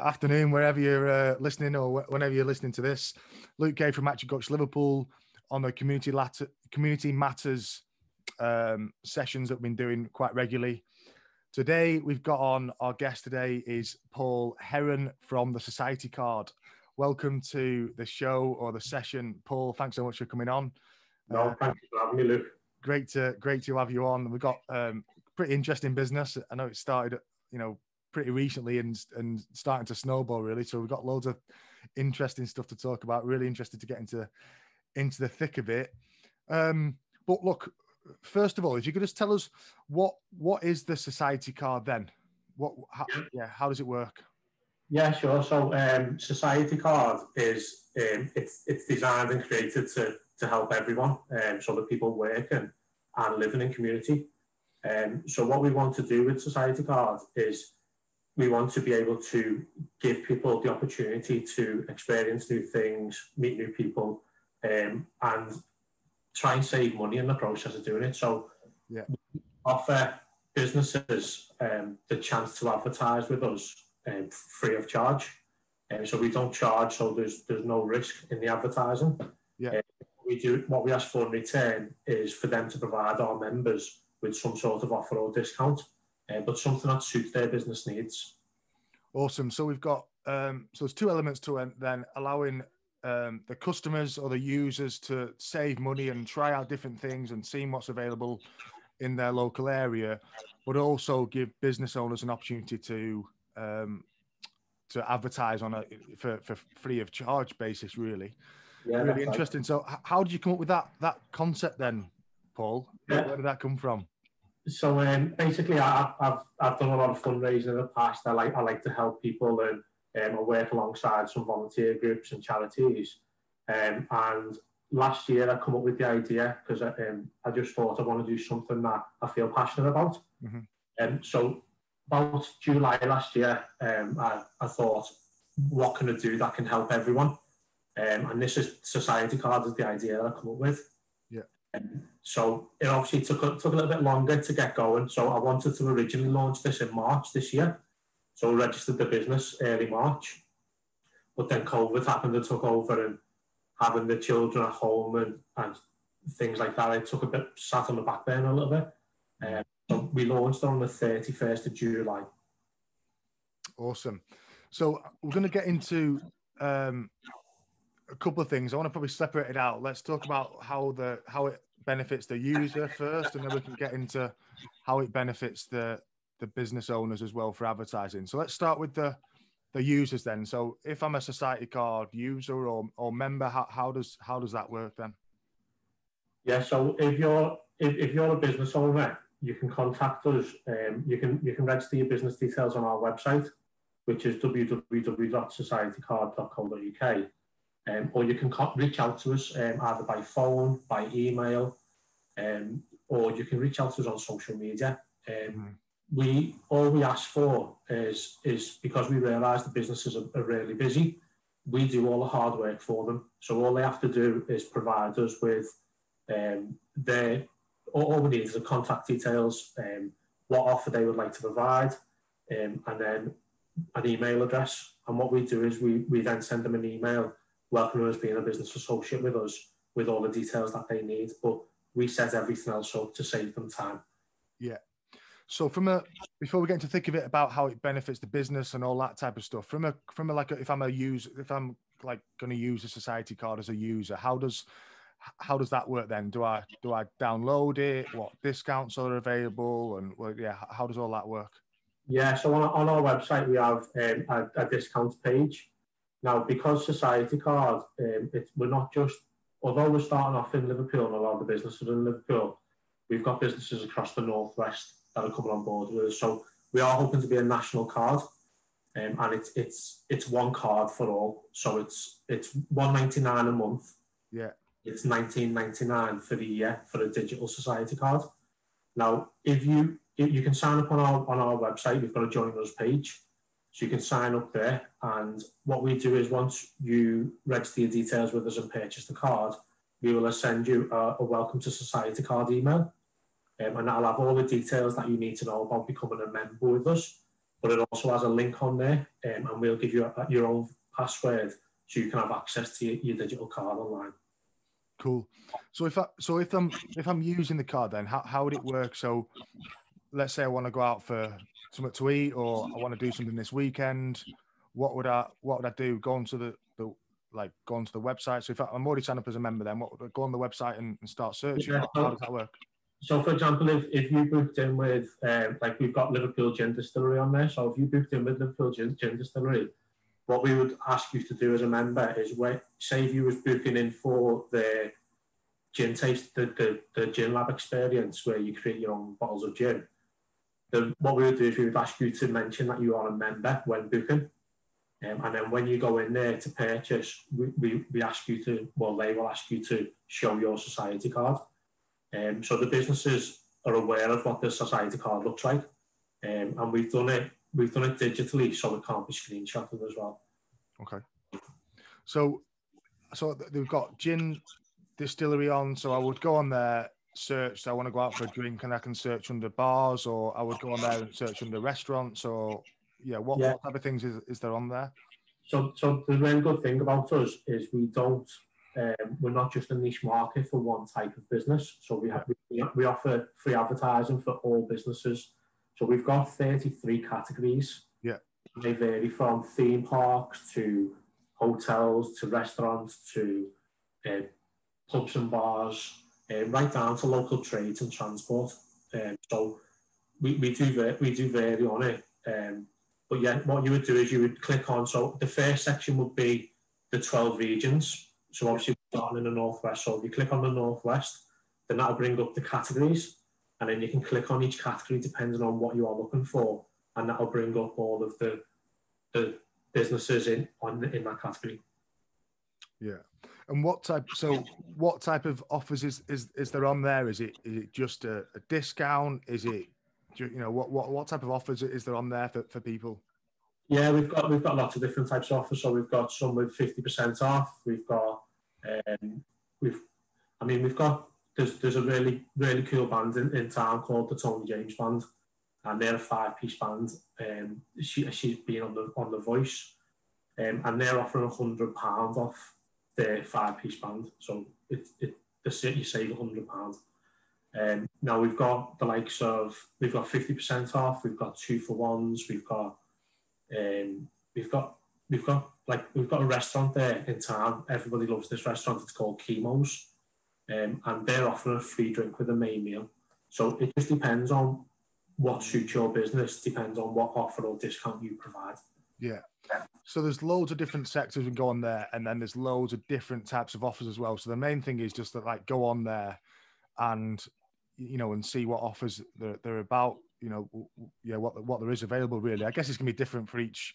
afternoon, wherever you're listening or whenever you're listening to this. Luke Gay from ActionCoach Liverpool on the Community Matters sessions that we've been doing quite regularly. Today, we've got on our guest today is Paul Heron from the Society Card. Welcome to the show or the session, Paul. Thanks so much for coming on. No, thank you for having me, Luke. Great to have you on. We've got pretty interesting business. I know it started, pretty recently and starting to snowball really. So we've got loads of interesting stuff to talk about. Really interested to get into the thick of it. But look, first of all, if you could just tell us what is the Society Card then? How does it work? Yeah, sure. So Society Card is it's designed and created to help everyone, so that people work and live in a community. So what we want to do with Society Card is we want to be able to give people the opportunity to experience new things, meet new people, and try and save money in the process of doing it. So we offer businesses the chance to advertise with us free of charge. So we don't charge, so there's no risk in the advertising. What we ask for in return is for them to provide our members with some sort of offer or discount, but something that suits their business needs. Awesome. So we've got so there's two elements to it then: allowing the customers or the users to save money and try out different things and seeing what's available in their local area, but also give business owners an opportunity to advertise on for free of charge basis. Really interesting. Right. So how did you come up with that concept then, Paul? Where did that come from? So basically, I've done a lot of fundraising in the past. I like to help people and I work alongside some volunteer groups and charities. And last year I come up with the idea because I just thought I want to do something that I feel passionate about. Mm-hmm. So about July last year, I thought, what can I do that can help everyone? And this is Society Card is the idea that I come up with. So it obviously took a little bit longer to get going. So I wanted to originally launch this in March this year. So I registered the business early March. But then COVID happened and took over, and having the children at home and things like that, it took a bit, sat on the back burner a little bit. So we launched on the 31st of July. Awesome. So we're going to get into a couple of things. I want to probably separate it out. Let's talk about how it benefits the user first, and then we can get into how it benefits the business owners as well for advertising. So let's start with the users then. So if I'm a Society Card user or member, how does that work then? Yeah. So if you're a business owner, you can contact us. You can register your business details on our website, which is www.societycard.co.uk. Or you can reach out to us either by phone, by email, or you can reach out to us on social media. All we ask for is because we realise the businesses are really busy, we do all the hard work for them. So all they have to do is provide us with all we need is the contact details, what offer they would like to provide, and then an email address. And what we do is we then send them an email welcoming us being a business associate with us with all the details that they need. But we set everything else up to save them time. Yeah. So before we get into thick of it about how it benefits the business and all that type of stuff, if I'm going to use a Society Card as a user, how does that work then? Do I download it? What discounts are available? And how does all that work? Yeah, so on our website we have a discount page. Now, because Society Card, we're not just, although we're starting off in Liverpool and a lot of the businesses in Liverpool, we've got businesses across the northwest that are coming on board with us. So we are hoping to be a national card, and it's one card for all. So it's $1.99 a month. Yeah. It's $19.99 for the year for a digital Society Card. Now, if you can sign up on our website, we've got a join us page. So you can sign up there, and what we do is once you register your details with us and purchase the card, we will send you a welcome to Society Card email, and that'll have all the details that you need to know about becoming a member with us. but it also has a link on there, and we'll give you your own password so you can have access to your digital card online. Cool. So if I'm using the card, then how would it work? So let's say I want to go out for something to eat, or I want to do something this weekend. What would I do? Go onto the website. So if I'm already signed up as a member, then what would I go on the website and start searching? Yeah, How does that work? So, for example, if you booked in with, like we've got Liverpool Gin Distillery on there. So if you booked in with Liverpool Gin Distillery, what we would ask you to do as a member is, say if you was booking in for the gin taste, the gin lab experience where you create your own bottles of gin, then what we would do is we would ask you to mention that you are a member when booking. And then when you go in there to purchase, we ask you to, well, they will ask you to show your society card. So the businesses are aware of what the society card looks like. And we've done it digitally, so it can't be screenshotted as well. Okay. So they've got gin distillery on. So I would go on there, search. So I want to go out for a drink, and I can search under bars, or I would go on there and search under restaurants, or what type of things is there on there? So the really good thing about us is we're not just a niche market for one type of business. So we offer free advertising for all businesses. So we've got 33 categories. Yeah. They vary from theme parks to hotels to restaurants to pubs and bars, right down to local trades and transport. So we do vary on it. But yeah, what you would do is you would click on, so the first section would be the 12 regions. So obviously we're starting in the Northwest. So if you click on the Northwest, then that'll bring up the categories. And then you can click on each category depending on what you are looking for. And that'll bring up all of the businesses in that category. Yeah. And what type of offers is there on there? Is it just a discount? Is it, what type of offers is there on there for people? Yeah, we've got lots of different types of offers. So we've got some with 50% off. We've got there's a really, really cool band in town called the Tony James Band, and they're a 5-piece band. She's been on the Voice, and they're offering £100 off their 5-piece band. So you save £100. Now we've got the likes of, we've got 50% off. We've got 2-for-1s. We've got a restaurant there in town. Everybody loves this restaurant. It's called Chemo's, and they're offering a free drink with a main meal. So it just depends on what suits your business, depends on what offer or discount you provide. Yeah. So there's loads of different sectors we can go on there, and then there's loads of different types of offers as well. So the main thing is just that, go on there and and see what offers they're about. What there is available. Really, I guess it's gonna be different for each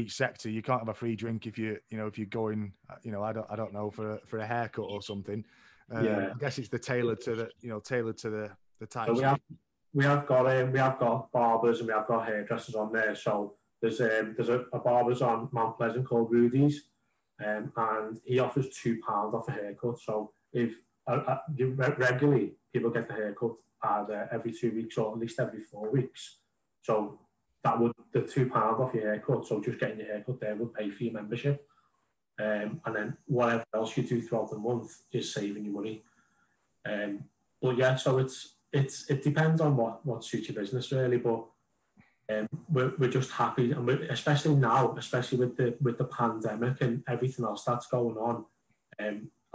sector. You can't have a free drink if you're going, I don't know, for a haircut or something. I guess it's tailored to the type. So we have got barbers and we have got hairdressers on there. So there's a barber's on Mount Pleasant called Rudy's, and he offers £2 off a haircut. So if regularly people get the haircut either every 2 weeks or at least every 4 weeks. So that would, the £2 off your haircut, so just getting your haircut there would pay for your membership. And then whatever else you do throughout the month is saving you money. But yeah, so it depends on what suits your business really. But we're just happy, and especially now, especially with the pandemic and everything else that's going on.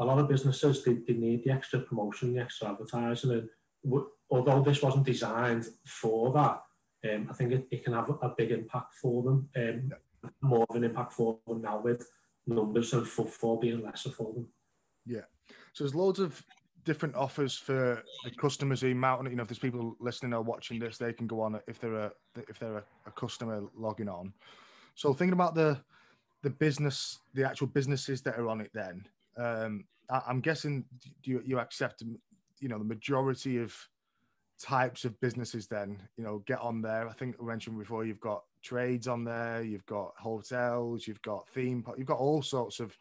A lot of businesses they need the extra promotion, the extra advertising, and although this wasn't designed for that, I think it can have a big impact for them. More of an impact for them now with numbers and footfall being lesser for them. Yeah. So there's loads of different offers for the customers who might, if there's people listening or watching this, they can go on if they're a customer logging on. So thinking about the business, the actual businesses that are on it, then I'm guessing you accept the majority of types of businesses then get on there. I think I mentioned before, you've got trades on there, you've got hotels, you've got theme park, you've got all sorts of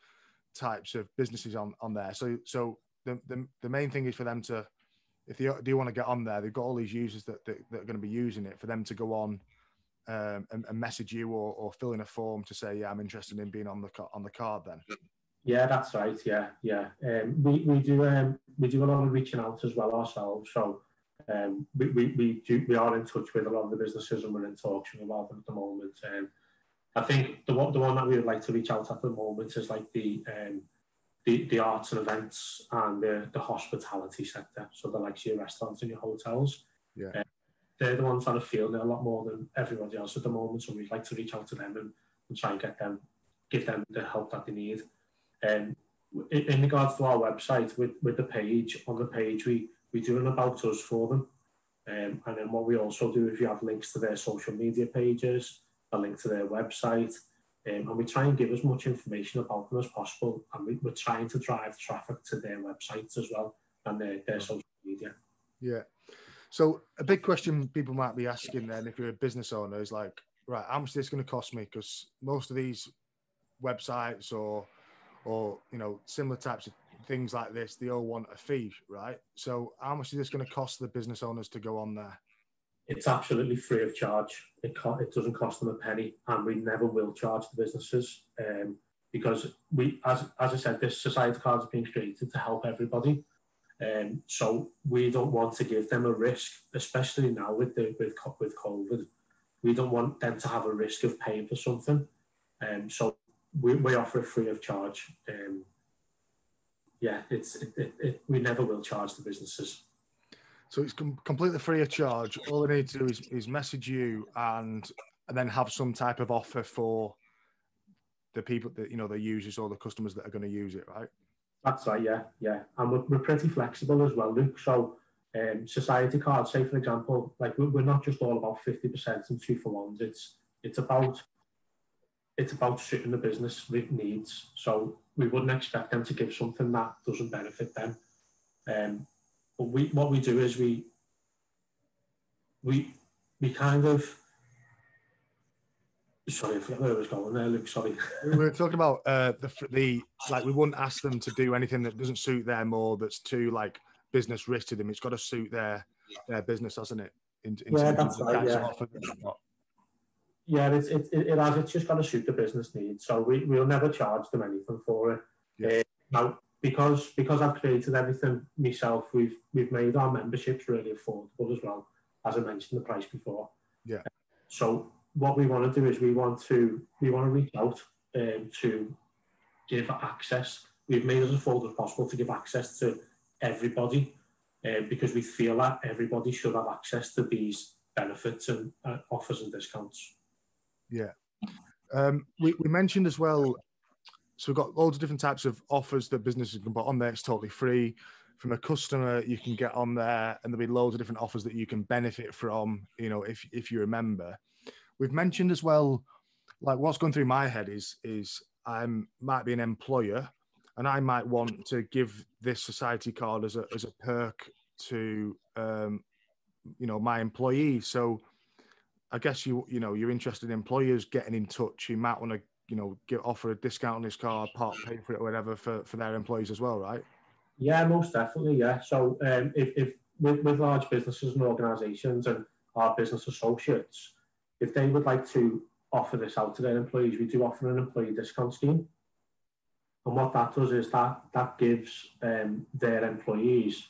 types of businesses on there. So the main thing is for them to, if they do want to get on there, they've got all these users that are going to be using it, for them to go on and message you or fill in a form to say, yeah, I'm interested in being on the card then? Yeah, that's right. Yeah. We do a lot of reaching out as well ourselves. So we are in touch with a lot of the businesses, and we're in talks about them at the moment. I think the one that we would like to reach out at the moment is like the arts and events and the hospitality sector. So the likes of your restaurants and your hotels. Yeah. They're the ones that are feeling it a lot more than everybody else at the moment. So we'd like to reach out to them and try and give them the help that they need. In regards to our website, with the page, on the page, we do an about us for them. And then what we also do is we have links to their social media pages, a link to their website, and we try and give as much information about them as possible. And we're trying to drive traffic to their websites as well and their social media. Yeah. So a big question people might be asking then, if you're a business owner, is like, right, how much is this going to cost me? Because most of these websites or similar types of things like this, they all want a fee, right? So how much is this going to cost the business owners to go on there? It's absolutely free of charge. It doesn't cost them a penny, and we never will charge the businesses because we, as I said, this society card has been created to help everybody. So we don't want to give them a risk, especially now with COVID. We don't want them to have a risk of paying for something. So we offer it free of charge. We never will charge the businesses. So it's completely free of charge. All they need to do is message you and then have some type of offer for the people that, the users or the customers that are going to use it, right? That's right, yeah. And we're pretty flexible as well, Luke. So society cards, say for example, like we're not just all about 50% and 2-for-1s. It's about suiting the business needs. So we wouldn't expect them to give something that doesn't benefit them. But what we do is we kind of, sorry, I forgot where I was going there, Luke. Sorry. We were talking about the like we wouldn't ask them to do anything that doesn't suit them or that's too like business risk to them. It's got to suit their business, hasn't it? Yeah, that's right. Yeah. Yeah, it has. It's just got to suit the business needs. So we'll never charge them anything for it. Yeah. Now, because I've created everything myself, we've made our memberships really affordable as well, as I mentioned the price before. Yeah. So what we want to do is we want to reach out to give access. We've made it as affordable as possible to give access to everybody because we feel that everybody should have access to these benefits and offers and discounts. Yeah. We mentioned as well, so we've got loads of different types of offers that businesses can put on there. It's totally free. From a customer, you can get on there and there'll be loads of different offers that you can benefit from, if you're a member. We've mentioned as well, like what's going through my head is I might be an employer and I might want to give this society card as a perk to, my employees. So I guess you're interested in employers getting in touch. You might want to, offer a discount on this card, pay for it or whatever for their employees as well, right? Yeah, most definitely. Yeah. So if with large businesses and organisations and our business associates, if they would like to offer this out to their employees, we do offer an employee discount scheme. And what that does is that gives their employees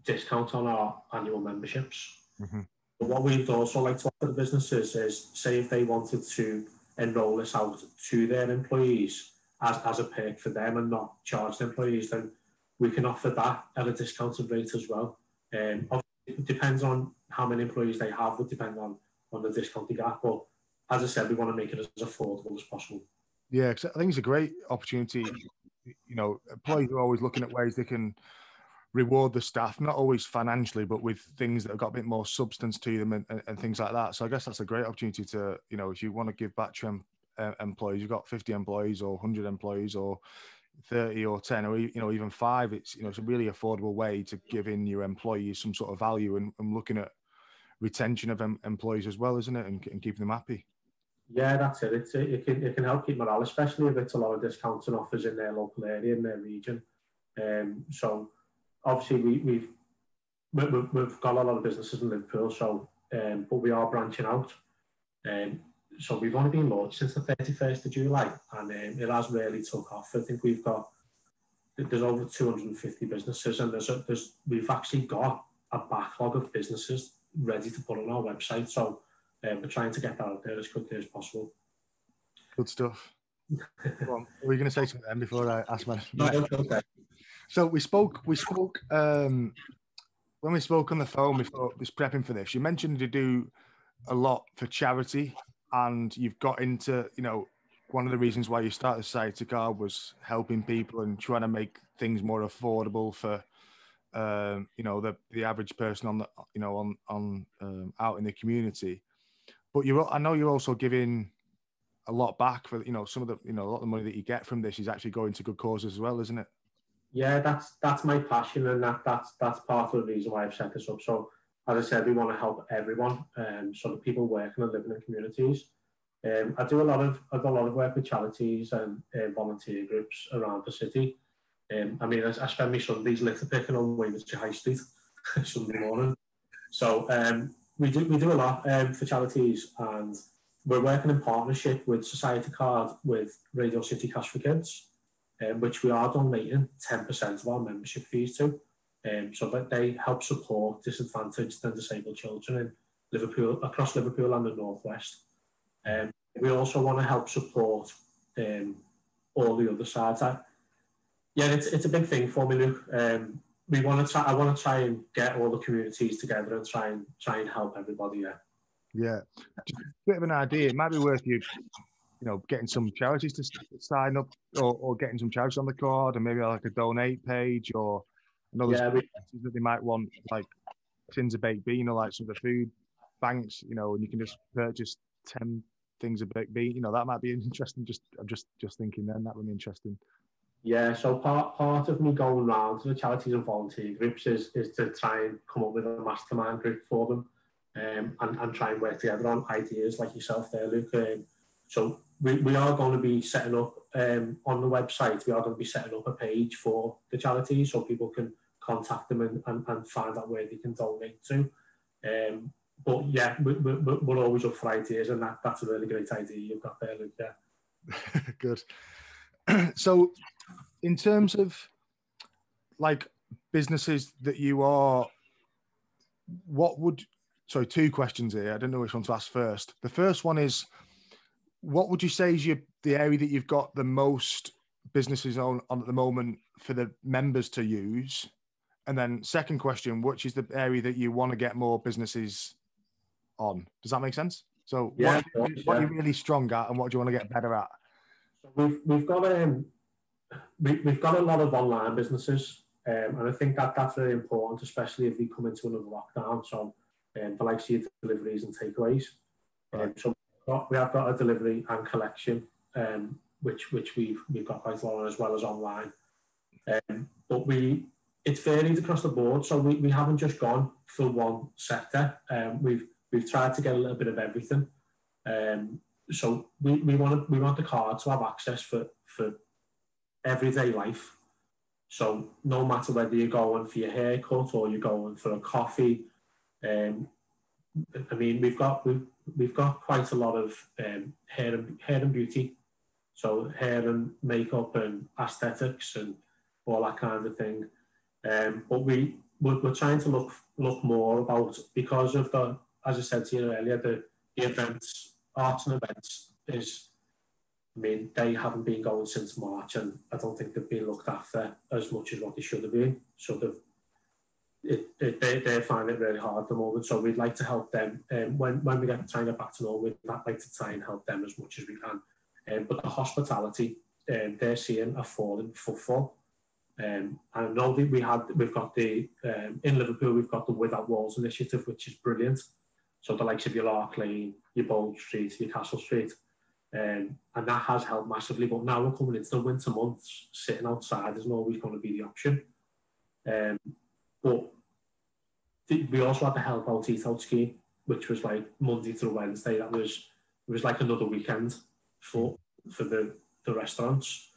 discount on our annual memberships. Mm-hmm. But what we'd also like to offer the businesses is, say if they wanted to enrol this out to their employees as a perk for them and not charge the employees, then we can offer that at a discounted rate as well. It depends on how many employees they have, would depend on the discount they get. But as I said, we want to make it as affordable as possible. Yeah, because I think it's a great opportunity. Employees are always looking at ways they can reward the staff, not always financially, but with things that have got a bit more substance to them and things like that. So I guess that's a great opportunity to, if you want to give back to employees, you've got 50 employees or 100 employees or 30 or 10 or even 5. It's it's a really affordable way to give in your employees some sort of value and looking at retention of employees as well, isn't it, and keeping them happy. Yeah, that's it. It can help keep morale, especially if it's a lot of discounts and offers in their local area, in their region. So obviously we've got a lot of businesses in Liverpool, so but we are branching out. So we've only been launched since the 31st of July, and it has really took off. I think there's over 250 businesses, and we've actually got a backlog of businesses ready to put on our website. So we're trying to get that out there as quickly as possible. Good stuff. Go on. Were you going to say something then before I ask my No, okay. So we spoke when we spoke on the phone before this prepping for this. You mentioned you do a lot for charity, and you've got into, you know, one of the reasons why you started Society Card was helping people and trying to make things more affordable for you know, the average person on the, you know, on out in the community. But I know you're also giving a lot back for, you know, some of the, you know, a lot of the money that you get from this is actually going to good causes as well, isn't it? Yeah, that's my passion, and that's part of the reason why I've set this up. So as I said, we want to help everyone, so the people working and living in communities. I do a lot of work with charities and volunteer groups around the city. I mean, I spend my Sundays litter picking on Weymouth High Street Sunday morning. So we do a lot for charities, and we're working in partnership with Society Card with Radio City Cash for Kids, which we are donating 10% of our membership fees to, so that they help support disadvantaged and disabled children in Liverpool, across Liverpool and the Northwest. We also want to help support all the other sides. Yeah, it's a big thing for me, Luke. I want to try and get all the communities together and try and help everybody. Yeah, just a bit of an idea. It might be worth you know, getting some charities to sign up, or getting some charities on the card, and maybe like a donate page, or another that they might want, like tins of baked bean, or like some of the food banks, you know, and you can just purchase 10 things of baked bean. You know, that might be interesting. I'm just thinking then that would be interesting. Yeah, so part of me going around to the charities and volunteer groups is to try and come up with a mastermind group for them, and try and work together on ideas like yourself there, Luke. So we are going to be setting up, on the website, we are going to be setting up a page for the charities so people can contact them and find out where they can donate to. But yeah, we're always up for ideas, and that's a really great idea you've got there, Luke. Yeah. Good. So in terms of like businesses that you are, two questions here. I don't know which one to ask first. The first one is, what would you say is the area that you've got the most businesses on at the moment for the members to use? And then second question, which is the area that you want to get more businesses on? Does that make sense? So what are you really strong at, and what do you want to get better at? So we've got a lot of online businesses, and I think that's very important, especially if we come into another lockdown. So for like deliveries and takeaways. So we have got a delivery and collection, which we've got quite a lot on, as well as online. But it's varied across the board, so we haven't just gone for one sector. We've tried to get a little bit of everything. So we want the card to have access for everyday life. So no matter whether you're going for your haircut or you're going for a coffee, I mean, we've got quite a lot of hair and beauty, so hair and makeup and aesthetics and all that kind of thing. But we're trying to look more about, because of as I said to you earlier, the events, arts and events is, I mean, they haven't been going since March, and I don't think they've been looked after as much as what they should have been. So they find it really hard at the moment. So we'd like to help them. When we try and get back to normal, we'd like to try and help them as much as we can. But the hospitality, they're seeing a fall in footfall. And I know that we've got the in Liverpool, we've got the Without Walls initiative, which is brilliant. So the likes of your Lark Lane, your Bold Street, your Castle Street, and that has helped massively. But now we're coming into the winter months, sitting outside isn't always going to be the option. But we also had the Help Out Eat Out scheme, which was like Monday through Wednesday. It was like another weekend for the restaurants.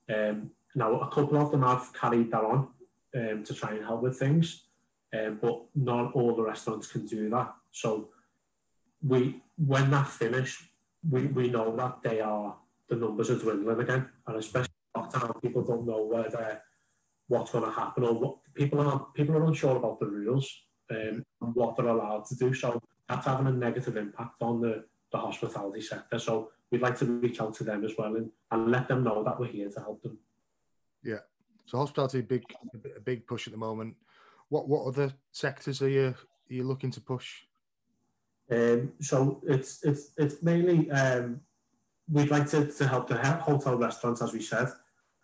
Now a couple of them have carried that on to try and help with things, but not all the restaurants can do that. So when that's finished, we know that the numbers are dwindling again, and especially lockdown, people don't know what's going to happen, or what people are unsure about the rules and what they're allowed to do. So that's having a negative impact on the hospitality sector. So we'd like to reach out to them as well and let them know that we're here to help them. Yeah. So hospitality, a big push at the moment. What other sectors are you looking to push? So it's mainly we'd like to help the hotel restaurants, as we said,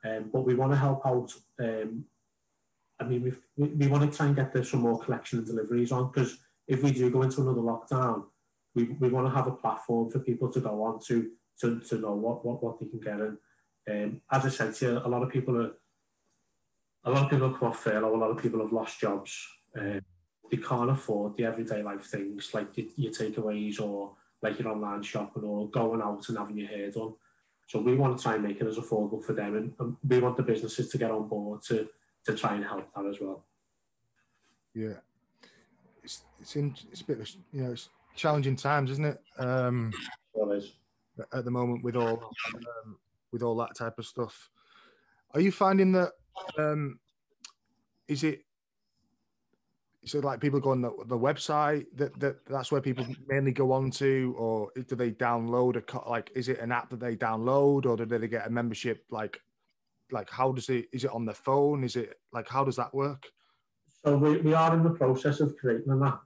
but we want to help out. I mean, we want to try and get some more collection and deliveries on, because if we do go into another lockdown, we want to have a platform for people to go on to know what they can get. And as I said to you, a lot of people have come off furlough, a lot of people have lost jobs. They can't afford the everyday life things like your takeaways or like your online shopping or going out and having your hair done. So we want to try and make it as affordable for them, and we want the businesses to get on board to try and help that as well. Yeah, it's a bit of, it's challenging times, isn't it? It is. At the moment with all that type of stuff. Are you finding that is it like people go on the website that's where people mainly go on to, or do they download is it an app that they download, or do they get a membership? Like how is it on their phone? Is it like, how does that work? So we are in the process of creating an app.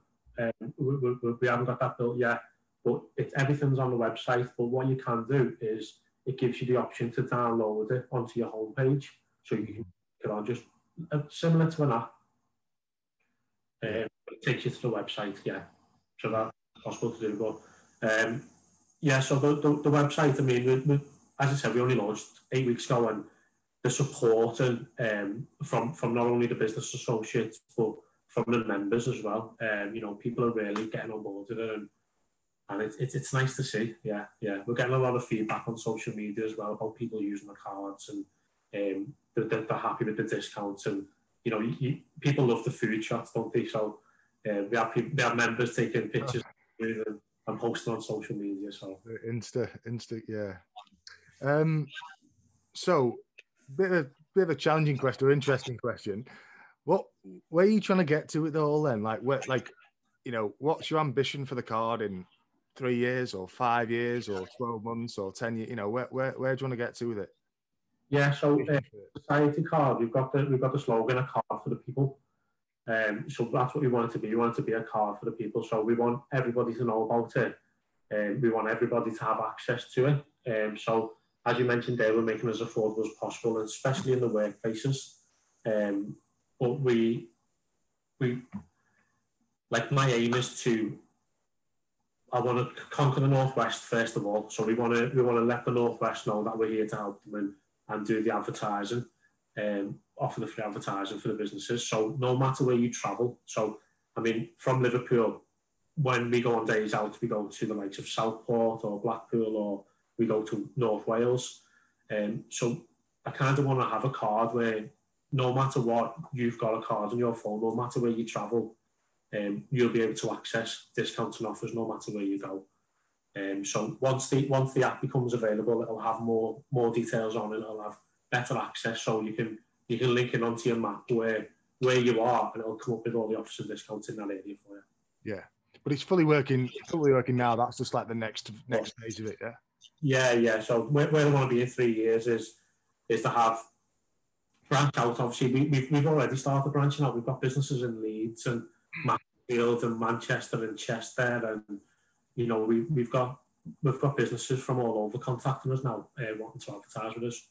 We haven't got that built yet, but everything's on the website. But what you can do is it gives you the option to download it onto your homepage, so you can get on just similar to an app. It takes you to the website, so that's possible to do. But so the website, I mean, as I said, we only launched 8 weeks ago, and the support and from not only the business associates but from the members as well. People are really getting on board with it, and it's nice to see. Yeah. We're getting a lot of feedback on social media as well about people using the cards, and they're happy with the discounts, and people love the food shots, don't they? So we have members taking pictures and posting on social media. So Insta, yeah. So bit of a challenging question, or interesting question. Where are you trying to get to with it all then? What's your ambition for the card in 3 years or 5 years or 12 months or 10 years? Where do you want to get to with it? Yeah, so society card, we've got the slogan, a card for the people. So that's what we want it to be. We want it to be a card for the people. So we want everybody to know about it. We want everybody to have access to it. So as you mentioned there, we're making it as affordable as possible, and especially in the workplaces. But we like, my aim is I want to conquer the Northwest first of all. So we want to let the Northwest know that we're here to help them and do the advertising, offer the free advertising for the businesses. So no matter where you travel. So I mean, from Liverpool, when we go on days out, we go to the likes of Southport or Blackpool, or we go to North Wales. So I kind of want to have a card where no matter what, you've got a card on your phone, no matter where you travel, you'll be able to access discounts and offers no matter where you go. So once the app becomes available, it'll have more details on it. It'll have better access, so you can link it onto your map where you are, and it'll come up with all the offers and discounts in that area for you. Yeah, but it's fully working now. That's just like the next stage of it. Yeah. So where we want to be in 3 years is to have branch out. Obviously, we've already started branching out. We've got businesses in Leeds and Mansfield and Manchester and Chester, and we've got businesses from all over contacting us now, wanting to advertise with us.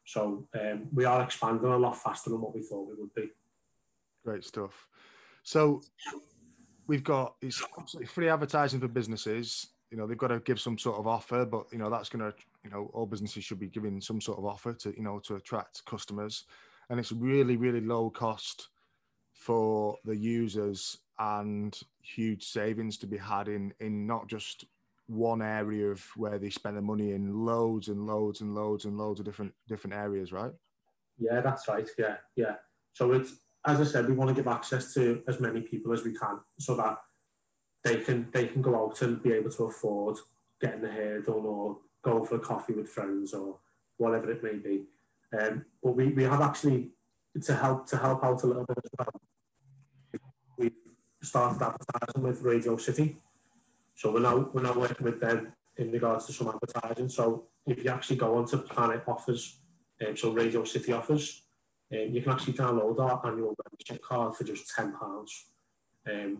So we are expanding a lot faster than what we thought we would be. Great stuff. So we've got, it's absolutely free advertising for businesses. They've got to give some sort of offer, but that's going to, all businesses should be giving some sort of offer to, to attract customers. And it's really, really low cost for the users, and huge savings to be had in not just one area of where they spend their money, in loads and loads and loads and loads of different areas, right? Yeah, that's right. Yeah. So it's, as I said, we want to give access to as many people as we can, so that they can go out and be able to afford getting their hair done or going for a coffee with friends or whatever it may be. But we have actually, to help out a little bit as well, we've started advertising with Radio City. So we're now working with them in regards to some advertising. So if you actually go onto Planet Offers, so Radio City Offers, you can actually download our annual membership card for just £10.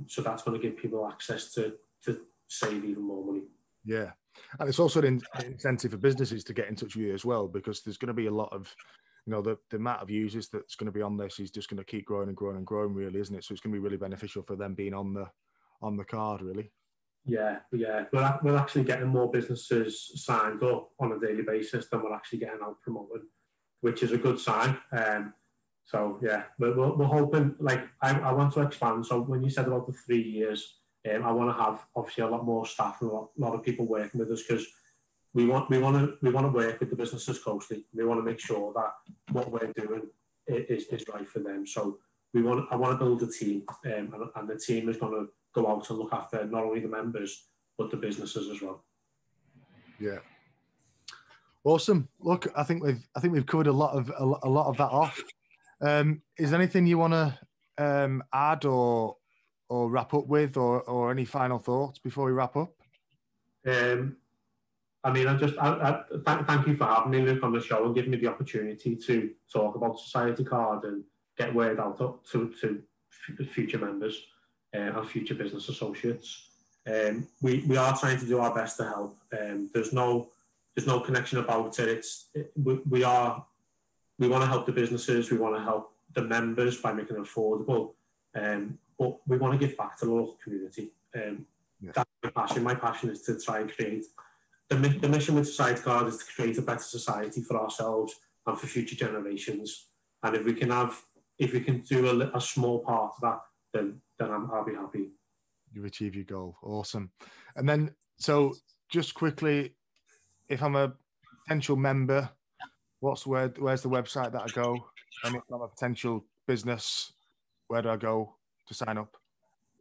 So that's going to give people access to save even more money. Yeah. And it's also an incentive for businesses to get in touch with you as well, because there's going to be a lot of, the amount of users that's going to be on this is just going to keep growing and growing and growing, really, isn't it? So it's going to be really beneficial for them being on the card, really. Yeah. We're actually getting more businesses signed up on a daily basis than we're actually getting out promoting, which is a good sign. So yeah, we're hoping, like, I want to expand. So when you said about the 3 years, I want to have obviously a lot more staff and a lot of people working with us, because we want to work with the businesses closely. We want to make sure that what we're doing is right for them. So I want to build a team, and the team is going to go out and look after not only the members but the businesses as well. Yeah. Awesome. Look, I think we've covered a lot of that off. Is there anything you want to add or wrap up with, or any final thoughts before we wrap up? I mean, thank you for having me, Luke, on the show and giving me the opportunity to talk about Society Card and get word out to future members and future business associates. We are trying to do our best to help. There's no connection about it. We want to help the businesses. We want to help the members by making it affordable. But we want to give back to the local community. That's my passion. My passion is to try and create. The mission with Society Card is to create a better society for ourselves and for future generations. And if we can do a small part of that, then I'll be happy. You achieve your goal. Awesome. And then, so just quickly, if I'm a potential member, where's the website that I go? And if I'm a potential business, where do I go to sign up?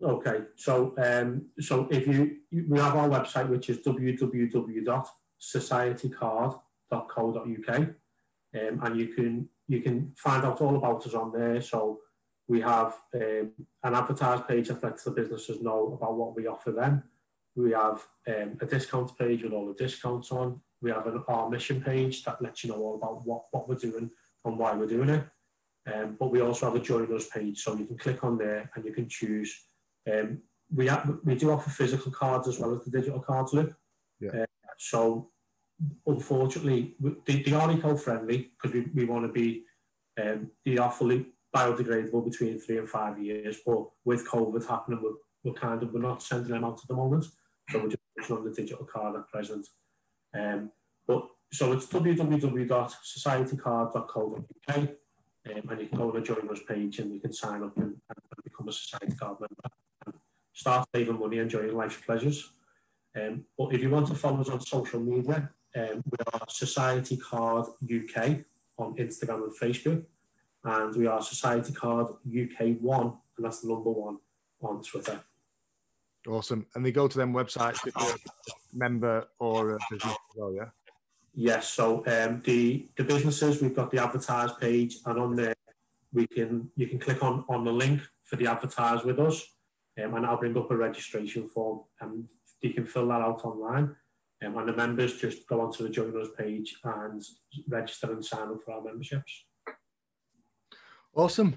Okay, so if we have our website, which is www.societycard.co.uk, and you can find out all about us on there. So we have an advertise page that lets the businesses know about what we offer them. We have a discount page with all the discounts on. We have our mission page that lets you know all about what we're doing and why we're doing it. But we also have a join us page, so you can click on there and you can choose. We do offer physical cards as well as the digital cards, Luke. Yeah. So unfortunately, they are eco-friendly, because we want to be, they are fully biodegradable between 3 and 5 years. But with COVID happening, we're not sending them out at the moment. So we're just pushing on the digital card at present. So it's www.societycard.co.uk, and you can go on the join us page and you can sign up and become a Society Card member and start saving money, enjoying life's pleasures. But if you want to follow us on social media, we are Society Card UK on Instagram and Facebook, and we are Society Card UK 1, and that's the number 1 on Twitter. Awesome. And they go to them websites if they're a member or a business as well, yeah? Yes, so the businesses, we've got the advertise page, and on there you can click on the link for the advertise with us, and I'll bring up a registration form, and you can fill that out online. And the members just go onto the join us page and register and sign up for our memberships. Awesome.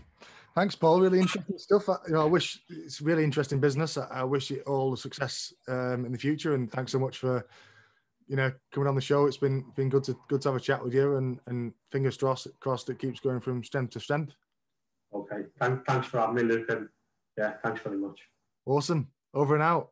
Thanks, Paul. Really interesting stuff. I wish it's really interesting business. I wish you all the success in the future, and thanks so much for coming on the show. It's been good to have a chat with you, and fingers crossed it keeps going from strength to strength. Okay. Thanks for having me, Luke, and yeah, thanks very much. Awesome. Over and out.